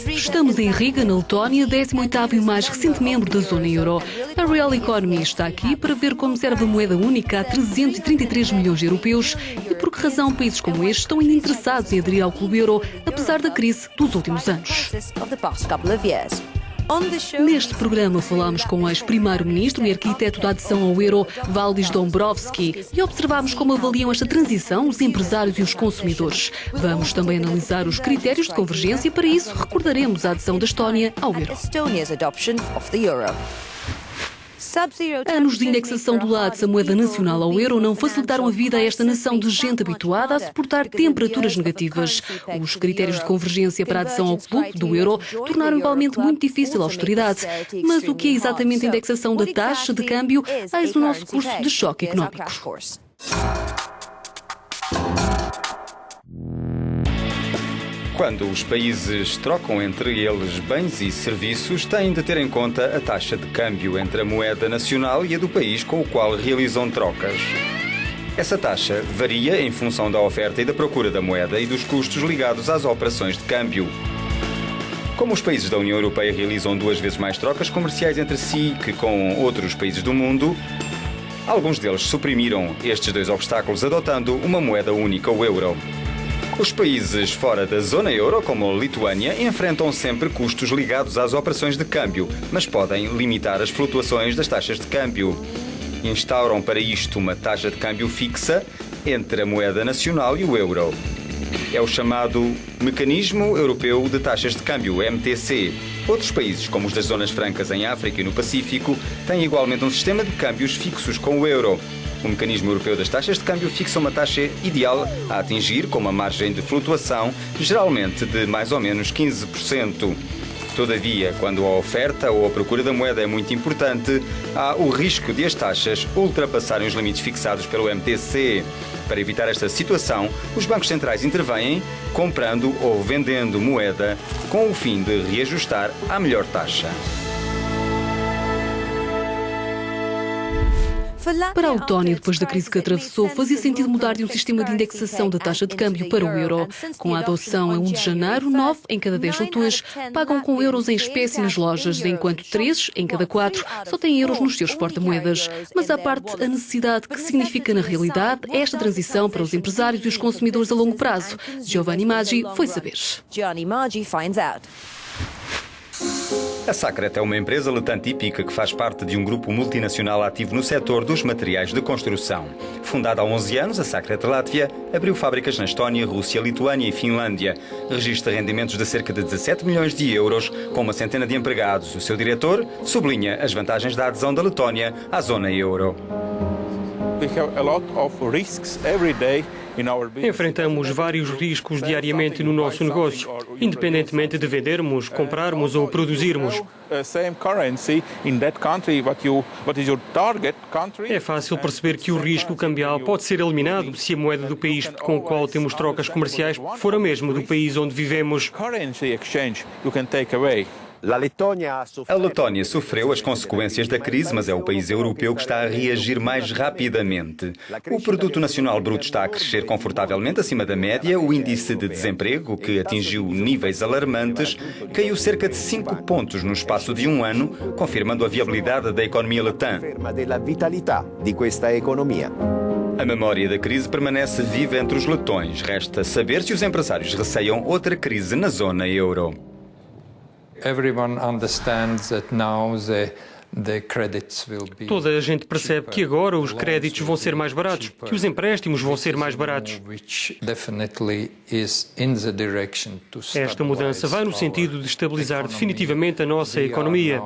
Estamos em Riga, na Letónia, 18º e mais recente membro da zona euro. A Real Economy está aqui para ver como serve a moeda única a 333 milhões de europeus e por que razão países como este estão ainda interessados em aderir ao clube euro, apesar da crise dos últimos anos. Neste programa falamos com o ex-primeiro-ministro e arquiteto da adesão ao euro, Valdis Dombrovskis, e observamos como avaliam esta transição os empresários e os consumidores. Vamos também analisar os critérios de convergência e, para isso, recordaremos a adesão da Estónia ao euro. Anos de indexação do LADS, a moeda nacional, ao euro não facilitaram a vida a esta nação de gente habituada a suportar temperaturas negativas. Os critérios de convergência para a adesão ao clube do euro tornaram igualmente muito difícil a austeridade. Mas o que é exatamente a indexação da taxa de câmbio? Eis o nosso curso de choque económico. Quando os países trocam entre eles bens e serviços, têm de ter em conta a taxa de câmbio entre a moeda nacional e a do país com o qual realizam trocas. Essa taxa varia em função da oferta e da procura da moeda e dos custos ligados às operações de câmbio. Como os países da União Europeia realizam 2 vezes mais trocas comerciais entre si que com outros países do mundo, alguns deles suprimiram estes 2 obstáculos adotando uma moeda única, o euro. Os países fora da zona euro, como a Lituânia, enfrentam sempre custos ligados às operações de câmbio, mas podem limitar as flutuações das taxas de câmbio. Instauram para isto uma taxa de câmbio fixa entre a moeda nacional e o euro. É o chamado Mecanismo Europeu de Taxas de Câmbio, MTC. Outros países, como os das zonas francas em África e no Pacífico, têm igualmente um sistema de câmbios fixos com o euro. O Mecanismo Europeu das Taxas de Câmbio fixa uma taxa ideal a atingir com uma margem de flutuação, geralmente de mais ou menos 15%. Todavia, quando a oferta ou a procura da moeda é muito importante, há o risco de as taxas ultrapassarem os limites fixados pelo MTC. Para evitar esta situação, os bancos centrais intervêm comprando ou vendendo moeda com o fim de reajustar à melhor taxa. Para a Letónia, depois da crise que atravessou, fazia sentido mudar de um sistema de indexação da taxa de câmbio para o euro. Com a adoção a 1 de janeiro, 9 em cada 10 letões pagam com euros em espécie nas lojas, enquanto 3 em cada 4 só têm euros nos seus porta-moedas. Mas à parte a necessidade que significa na realidade esta transição para os empresários e os consumidores a longo prazo. Giovanni Maggi foi saber. A Sacret é uma empresa letã típica que faz parte de um grupo multinacional ativo no setor dos materiais de construção. Fundada há 11 anos, a Sacret Latvia abriu fábricas na Estónia, Rússia, Lituânia e Finlândia. Registra rendimentos de cerca de 17 milhões de euros, com uma centena de empregados. O seu diretor sublinha as vantagens da adesão da Letónia à zona euro. Enfrentamos vários riscos diariamente no nosso negócio, independentemente de vendermos, comprarmos ou produzirmos. É fácil perceber que o risco cambial pode ser eliminado se a moeda do país com o qual temos trocas comerciais for a mesma do país onde vivemos. A Letónia sofreu as consequências da crise, mas é o país europeu que está a reagir mais rapidamente. O produto nacional bruto está a crescer confortavelmente acima da média. O índice de desemprego, que atingiu níveis alarmantes, caiu cerca de 5 pontos no espaço de 1 ano, confirmando a viabilidade da economia letã. A memória da crise permanece viva entre os letões. Resta saber se os empresários receiam outra crise na zona euro. Toda a gente percebe que agora os créditos vão ser mais baratos, que os empréstimos vão ser mais baratos. Esta mudança vai no sentido de estabilizar definitivamente a nossa economia.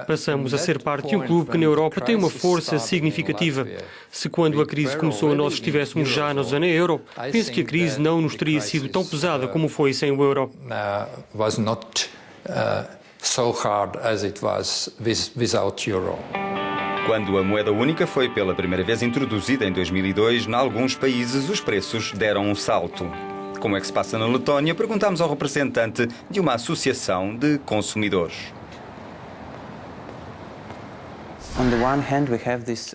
Passamos a ser parte de um clube que na Europa tem uma força significativa. Se quando a crise começou nós estivéssemos já na zona euro, penso que a crise não nos teria sido tão pesada como foi sem o euro. Quando a moeda única foi pela primeira vez introduzida em 2002, em alguns países os preços deram um salto. Como é que se passa na Letónia? Perguntámos ao representante de uma associação de consumidores.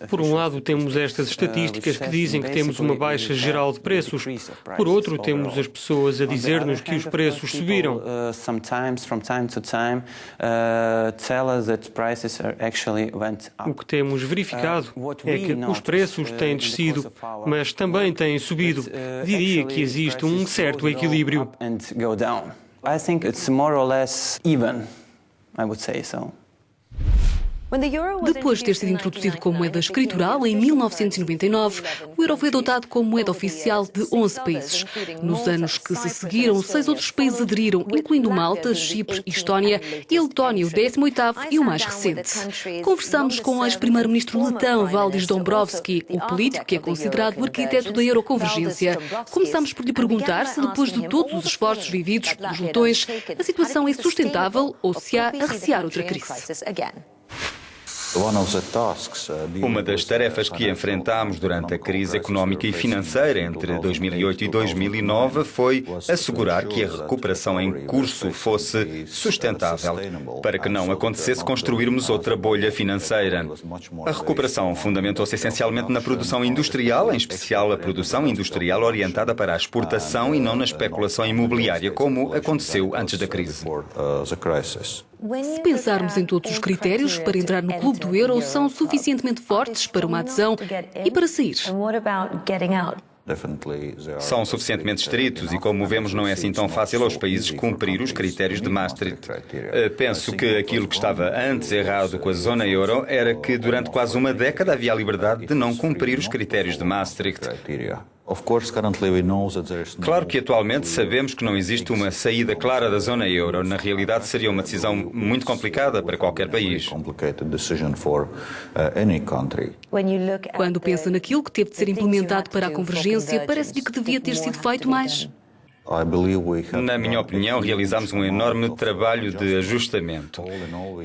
Por um lado, temos estas estatísticas que dizem que temos uma baixa geral de preços. Por outro, temos as pessoas a dizer-nos que os preços subiram. O que temos verificado é que os preços têm descido, mas também têm subido. Diria que existe um certo equilíbrio. Depois de ter sido introduzido como moeda escritural em 1999, o euro foi adotado como moeda oficial de 11 países. Nos anos que se seguiram, 6 outros países aderiram, incluindo Malta, Chipre, Estónia e a Letónia, o 18º e o mais recente. Conversamos com o ex-primeiro-ministro letão Valdis Dombrovskis, o político que é considerado o arquiteto da euroconvergência. Começamos por lhe perguntar se, depois de todos os esforços vividos pelos letões, a situação é sustentável ou se há a recear outra crise. Uma das tarefas que enfrentámos durante a crise económica e financeira entre 2008 e 2009 foi assegurar que a recuperação em curso fosse sustentável, para que não acontecesse construirmos outra bolha financeira. A recuperação fundamentou-se essencialmente na produção industrial, em especial a produção industrial orientada para a exportação e não na especulação imobiliária, como aconteceu antes da crise. Se pensarmos em todos os critérios para entrar no clube do euro, são suficientemente fortes para uma adesão e para sair? São suficientemente estritos e, como vemos, não é assim tão fácil aos países cumprir os critérios de Maastricht. Penso que aquilo que estava antes errado com a zona euro era que durante quase uma década havia a liberdade de não cumprir os critérios de Maastricht. Claro que atualmente sabemos que não existe uma saída clara da zona euro. Na realidade, seria uma decisão muito complicada para qualquer país. Quando pensa naquilo que teve de ser implementado para a convergência, parece-lhe que devia ter sido feito mais. Na minha opinião, realizámos um enorme trabalho de ajustamento.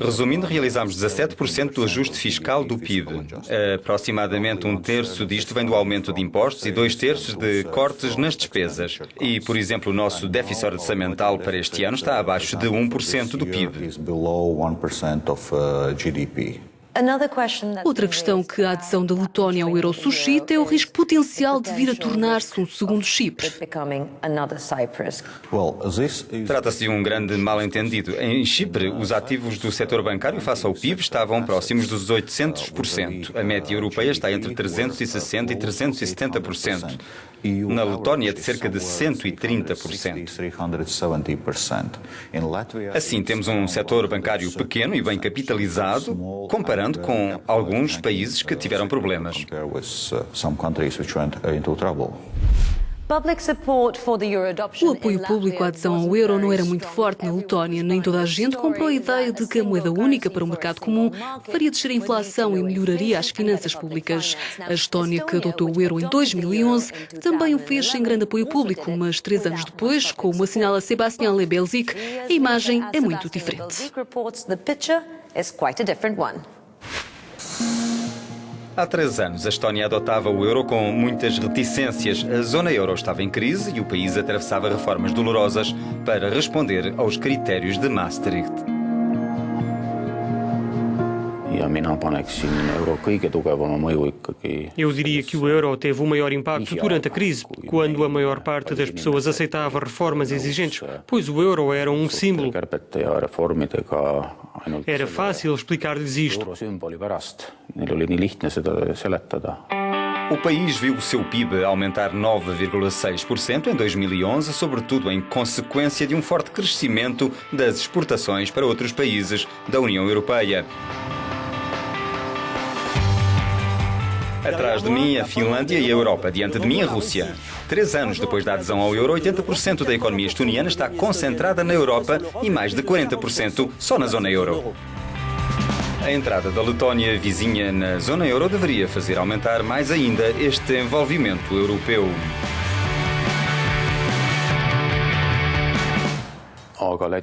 Resumindo, realizámos 17% do ajuste fiscal do PIB. Aproximadamente um terço disto vem do aumento de impostos e 2/3 de cortes nas despesas. E, por exemplo, o nosso déficit orçamental para este ano está abaixo de 1% do PIB. Outra questão que a adesão da Letónia ao euro suscita é o risco potencial de vir a tornar-se um segundo Chipre. Trata-se de um grande mal-entendido. Em Chipre, os ativos do setor bancário face ao PIB estavam próximos dos 800%. A média europeia está entre 360% e 370%. Na Letónia, de cerca de 130%. Assim, temos um setor bancário pequeno e bem capitalizado, comparando com alguns países que tiveram problemas. O apoio público à adesão ao euro não era muito forte na Letónia. Nem toda a gente comprou a ideia de que a moeda única para o mercado comum faria descer a inflação e melhoraria as finanças públicas. A Estónia, que adotou o euro em 2011, também o fez sem grande apoio público, mas 3 anos depois, como assinala Sebastian Lebelzik, a imagem é muito diferente. Há 3 anos, a Estónia adotava o euro com muitas reticências. A zona euro estava em crise e o país atravessava reformas dolorosas para responder aos critérios de Maastricht. Eu diria que o euro teve o maior impacto durante a crise, quando a maior parte das pessoas aceitava reformas exigentes, pois o euro era um símbolo. Era fácil explicar-lhes isto. O país viu o seu PIB aumentar 9,6% em 2011, sobretudo em consequência de um forte crescimento das exportações para outros países da União Europeia. Atrás de mim, a Finlândia e a Europa. Diante de mim, a Rússia. 3 anos depois da adesão ao euro, 80% da economia estoniana está concentrada na Europa e mais de 40% só na zona euro. A entrada da Letónia, vizinha na zona euro, deveria fazer aumentar mais ainda este envolvimento europeu.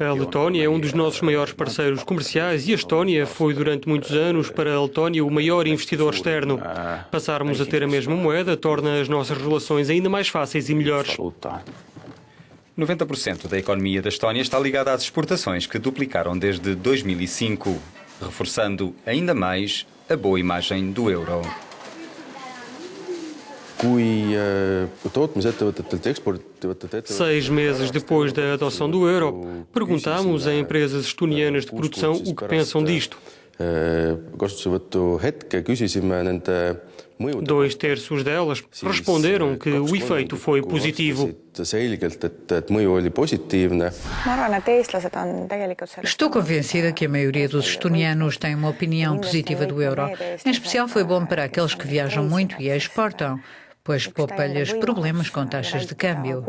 A Letónia é um dos nossos maiores parceiros comerciais e a Estónia foi durante muitos anos para a Letónia o maior investidor externo. Passarmos a ter a mesma moeda torna as nossas relações ainda mais fáceis e melhores. 90% da economia da Estónia está ligada às exportações, que duplicaram desde 2005, reforçando ainda mais a boa imagem do euro. 6 meses depois da adoção do euro, perguntámos a empresas estonianas de produção o que pensam disto. 2/3 delas responderam que o efeito foi positivo. Estou convencida que a maioria dos estonianos tem uma opinião positiva do euro. Em especial foi bom para aqueles que viajam muito e exportam, pois poupa-lhes problemas com taxas de câmbio.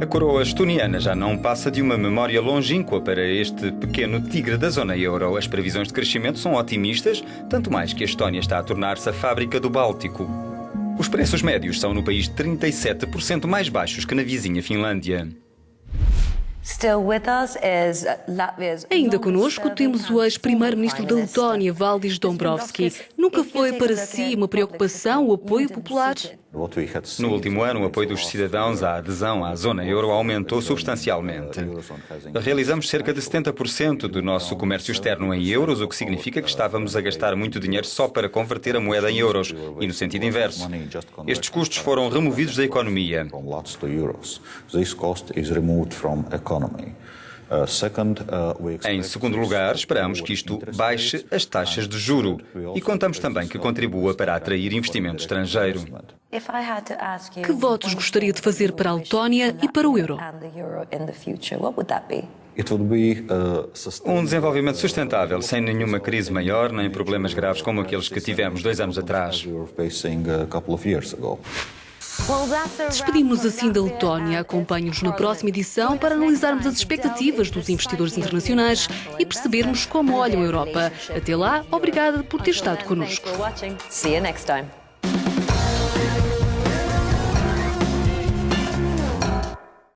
A coroa estoniana já não passa de uma memória longínqua para este pequeno tigre da zona euro. As previsões de crescimento são otimistas, tanto mais que a Estónia está a tornar-se a fábrica do Báltico. Os preços médios são no país 37% mais baixos que na vizinha Finlândia. Ainda connosco temos o ex-primeiro-ministro da Letónia, Valdis Dombrovskis. Nunca foi para si uma preocupação o apoio popular? No último ano, o apoio dos cidadãos à adesão à zona euro aumentou substancialmente. Realizamos cerca de 70% do nosso comércio externo em euros, o que significa que estávamos a gastar muito dinheiro só para converter a moeda em euros, e no sentido inverso. Estes custos foram removidos da economia. Em segundo lugar, esperamos que isto baixe as taxas de juro e contamos também que contribua para atrair investimento estrangeiro. Que votos gostaria de fazer para a Letónia e para o euro? Um desenvolvimento sustentável, sem nenhuma crise maior, nem problemas graves como aqueles que tivemos 2 anos atrás. Despedimos-nos assim da Letónia. Acompanhe-nos na próxima edição para analisarmos as expectativas dos investidores internacionais e percebermos como olham a Europa. Até lá, obrigada por ter estado connosco. See you next time.